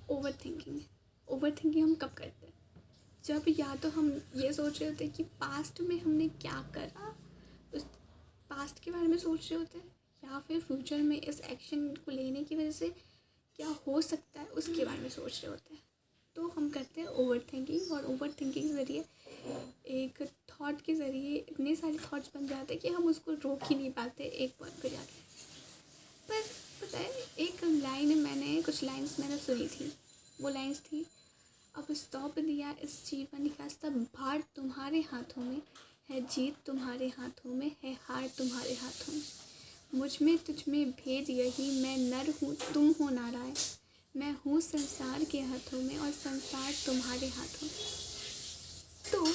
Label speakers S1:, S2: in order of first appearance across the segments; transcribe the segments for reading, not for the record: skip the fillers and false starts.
S1: Over thinking हम कब करते हैं? जब या तो हम ये सोच रहे होते हैं कि पास्ट में हमने क्या करा, उस पास्ट के बारे में सोच रहे होते हैं, या फिर फ्यूचर में इस एक्शन को लेने की वजह से क्या हो सकता है उसके बारे में सोच रहे होते हैं। तो हम करते हैं ओवर थिंकिंग, और ओवर थिंकिंग के ज़रिए एक थॉट के ज़रिए इतने सारे थॉट्स बन जाते हैं कि हम उसको रोक ही नहीं पाते एक पॉइंट पे जाके। पर पता है, एक लाइन मैंने कुछ लाइन्स मैंने सुनी थी, वो लाइन्स थी, अब सौंप दिया इस जीवन का सब भार तुम्हारे हाथों में, है जीत तुम्हारे हाथों में, है हार तुम्हारे हाथों में, मुझ में तुझ में भेद यही, मैं नर हूँ तुम हो नारायण, मैं हूँ संसार के हाथों में और संसार तुम्हारे हाथों में। तो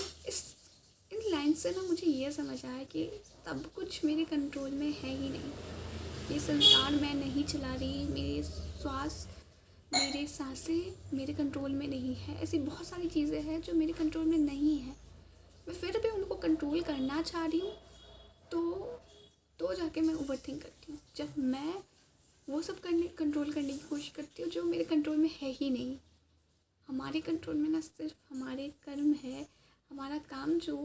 S1: इन लाइन से ना मुझे ये समझ आया कि सब कुछ मेरे कंट्रोल में है ही नहीं। ये संसार मैं नहीं चला रही, मेरे श्वास मेरे सांसें मेरे कंट्रोल में नहीं है। ऐसी बहुत सारी चीज़ें हैं जो मेरे कंट्रोल में नहीं है, मैं फिर भी उनको कंट्रोल करना चाह रही हूँ। तो जाके मैं ओवर थिंक करती हूँ, जब मैं वो सब कंट्रोल करने की कोशिश करती हूँ जो मेरे कंट्रोल में है ही नहीं। हमारे कंट्रोल में ना सिर्फ हमारे कर्म है, हमारा काम जो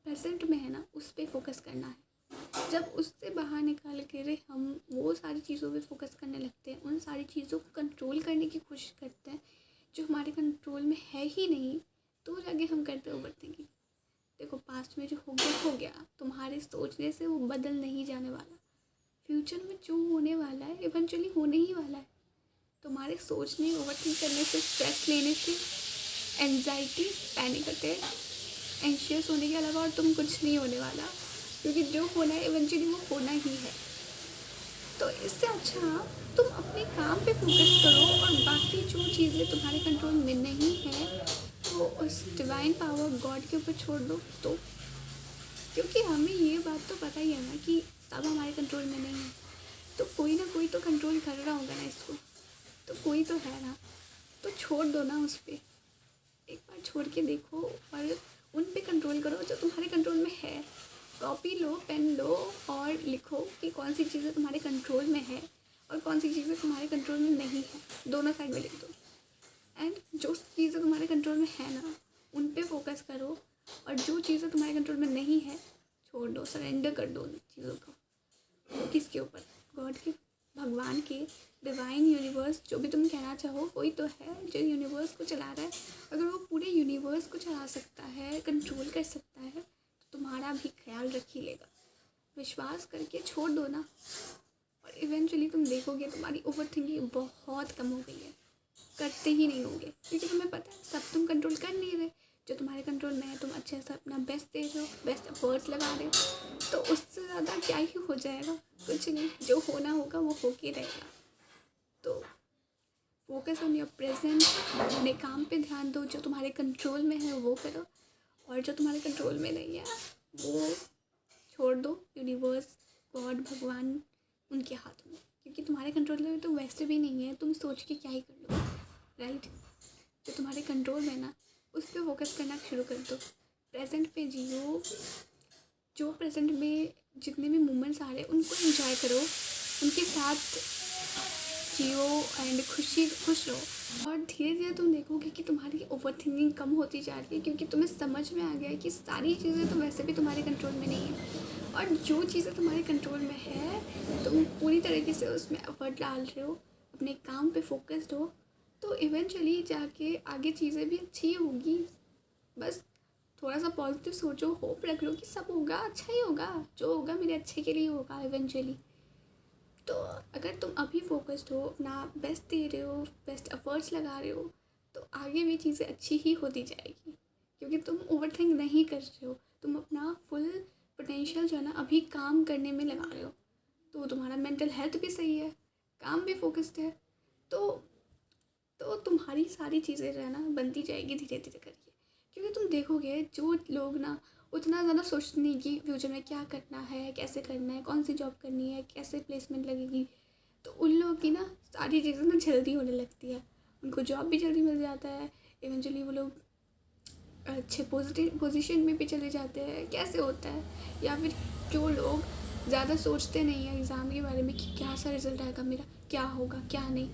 S1: प्रेजेंट में है ना उस पर फोकस करना है। जब उससे बाहर निकाल कर हम वो सारी चीज़ों पे फोकस करने लगते हैं, उन सारी चीज़ों को कंट्रोल करने की कोशिश करते हैं जो हमारे कंट्रोल में है ही नहीं, तो जाके हम करते हैं ओवर थिंकिंग। देखो, पास्ट में जो हो गया, तुम्हारे सोचने से वो बदल नहीं जाने वाला। फ्यूचर में जो होने वाला है इवेंचुअली होने ही वाला है। तुम्हारे सोचने, ओवर थिंक करने से, स्ट्रेस लेने से, एंजाइटी, पैनिक अटैक, एंशियस होने के अलावा और तुम कुछ नहीं होने वाला, क्योंकि जो होना है इवेंचुअली वो होना ही है। तो इससे अच्छा तुम अपने काम पे फोकस करो और बाकी जो चीज़ें तुम्हारे कंट्रोल में नहीं है वो उस डिवाइन पावर गॉड के ऊपर छोड़ दो। तो क्योंकि हमें ये बात तो पता ही है ना कि सब हमारे कंट्रोल में नहीं है, तो कोई ना कोई तो कंट्रोल कर रहा होगा ना इसको, तो कोई तो है ना, तो छोड़ दो ना उस पर। एक बार छोड़ के देखो और उन पे कंट्रोल करो जो तुम्हारे कंट्रोल में है। कॉपी लो, पेन लो और लिखो कि कौन सी चीज़ें तुम्हारे कंट्रोल में है और कौन सी चीज़ें तुम्हारे कंट्रोल में नहीं है, दोनों साइड में लिख दो। एंड जो चीज़ें तुम्हारे कंट्रोल में है ना उन पे फोकस करो, और जो चीज़ें तुम्हारे कंट्रोल में नहीं है छोड़ दो, सरेंडर कर दो उन चीज़ों को। किसके ऊपर? गॉड के, भगवान के, डिवाइन यूनिवर्स, जो भी तुम कहना चाहो, कोई तो है जो यूनिवर्स को चला रहा है। अगर वो पूरे यूनिवर्स को चला सकता है, कंट्रोल कर सकता है, तो तुम्हारा भी ख्याल रख ही लेगा। विश्वास करके छोड़ दो ना, और इवेंचुअली तुम देखोगे तुम्हारी ओवर थिंकिंग बहुत कम हो गई है, करते ही नहीं होंगे, क्योंकि तुम्हें पता है सब तुम कंट्रोल कर नहीं रहे। जो तुम्हारे कंट्रोल में है तुम अच्छे से अपना बेस्ट दे रहे हो, बेस्ट एफर्ट्स लगा रहे हो, तो उससे ज़्यादा क्या ही हो जाएगा? कुछ नहीं, जो होना होगा वो हो के रहेगा। तो फोकस ऑन योर प्रेजेंट, अपने काम पे ध्यान दो, जो तुम्हारे कंट्रोल में है वो करो, और जो तुम्हारे कंट्रोल में नहीं है वो छोड़ दो। यूनिवर्स, गॉड, भगवान, उनके हाथ में, क्योंकि तुम्हारे कंट्रोल में तो वैसे भी नहीं है, तुम सोच के क्या ही कर लो, राइट? जो तुम्हारे कंट्रोल में ना उस पर फोकस करना शुरू कर दो। प्रेजेंट पे जियो, जो प्रेजेंट में जितने भी मोमेंट्स आ रहे हैं उनको एंजॉय करो, उनके साथ जियो एंड खुश रहो। और धीरे धीरे तुम देखोगे कि तुम्हारी ओवर थिंकिंग कम होती जा रही है, क्योंकि तुम्हें समझ में आ गया है कि सारी चीज़ें तो वैसे भी तुम्हारे कंट्रोल में नहीं है, और जो चीज़ें तुम्हारे कंट्रोल में है तुम पूरी तरीके से उसमें एफर्ट डाल रहे हो, अपने काम पे फोकस्ड हो, तो इवेंचुअली जाके आगे चीज़ें भी अच्छी होगी। बस थोड़ा सा पॉजिटिव सोचो, होप रख लो कि सब होगा, अच्छा ही होगा, जो होगा मेरे अच्छे के लिए होगा इवेंचुअली। तो अगर तुम अभी फोकस्ड हो, अपना बेस्ट दे रहे हो, बेस्ट एफर्ट्स लगा रहे हो, तो आगे भी चीज़ें अच्छी ही होती जाएगी, क्योंकि तुम ओवर थिंक नहीं कर रहे हो, तुम अपना फुल पोटेंशियल जो है ना अभी काम करने में लगा रहे हो। तो तुम्हारा मेंटल हेल्थ भी सही है, काम भी फोकस्ड है, तो तुम्हारी सारी चीज़ें जो है ना बनती जाएगी धीरे धीरे करके। क्योंकि तुम देखोगे जो लोग ना उतना ज़्यादा सोचते नहीं कि फ्यूचर में क्या करना है, कैसे करना है, कौन सी जॉब करनी है, कैसे प्लेसमेंट लगेगी, तो उन लोगों की ना सारी चीज़ें ना जल्दी होने लगती है, उनको जॉब भी जल्दी मिल जाता है, इवेंचुअली वो लोग अच्छे पोजीशन में भी चले जाते हैं। कैसे होता है? या फिर जो लोग ज़्यादा सोचते नहीं हैं एग्ज़ाम के बारे में कि क्या सा रिज़ल्ट आएगा मेरा, क्या होगा क्या नहीं,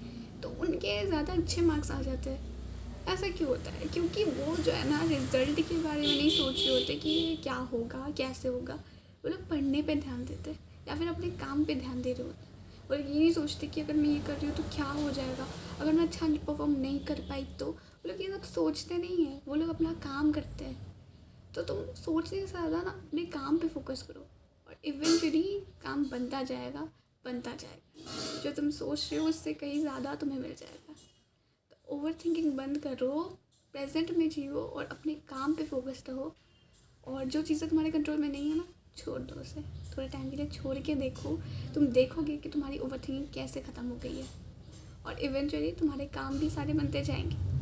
S1: तो उनके ज़्यादा अच्छे मार्क्स आ जाते हैं। ऐसा क्यों होता है? क्योंकि वो जो है ना रिज़ल्ट के बारे में नहीं सोच रहे होते कि ये क्या होगा, कैसे होगा। वो लोग पढ़ने पे ध्यान देते हैं या फिर अपने काम पे ध्यान दे रहे होते हैं। वो लोग ये नहीं सोचते कि अगर मैं ये कर रही हूँ तो क्या हो जाएगा, अगर मैं अच्छा परफॉर्म नहीं कर पाई तो। वो लोग ये सब सोचते नहीं हैं, वो लोग अपना काम करते हैं। तो तुम सोचने से ज़्यादा ना अपने काम पे फोकस करो और इवेंचुअली काम बनता जाएगा। जो तुम सोच रहे हो उससे कहीं ज़्यादा तुम्हें मिल जाएगा। तो ओवर थिंकिंग बंद करो, प्रेजेंट में जियो और अपने काम पे फोकस रहो। और जो चीज़ें तुम्हारे कंट्रोल में नहीं है ना, छोड़ दो उसे। थोड़े टाइम के लिए छोड़ के देखो, तुम देखोगे कि तुम्हारी ओवर थिंकिंग कैसे ख़त्म हो गई है और इवेंचुअली तुम्हारे काम भी सारे बनते जाएंगे।